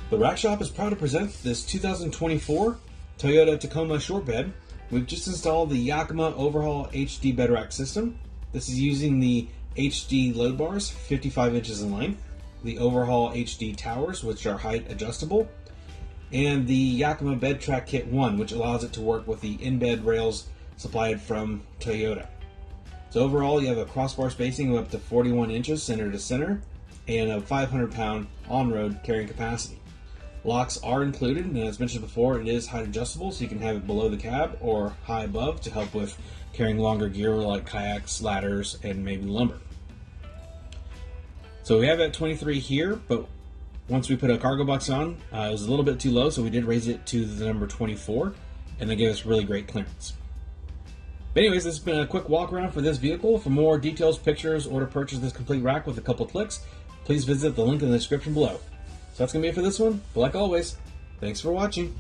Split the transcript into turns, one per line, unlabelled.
The Rack Shop is proud to present this 2024 Toyota Tacoma short bed. We've just installed the Yakima OverHaul HD bed rack system. This is using the HD load bars, 55 inches in length, the OverHaul HD towers, which are height adjustable, and the Yakima Bed Track Kit 1, which allows it to work with the in-bed rails supplied from Toyota. So overall, you have a crossbar spacing of up to 41 inches center to center, and a 500-pound on-road carrying capacity. Locks are included, and as mentioned before, it is height adjustable, so you can have it below the cab or high above to help with carrying longer gear like kayaks, ladders, and maybe lumber. So we have it at 23 here, but once we put a cargo box on, it was a little bit too low, so we did raise it to the number 24, and that gave us really great clearance. But anyways, this has been a quick walk around for this vehicle. For more details, pictures, or to purchase this complete rack with a couple clicks, please visit the link in the description below. So that's going to be it for this one, but like always, thanks for watching.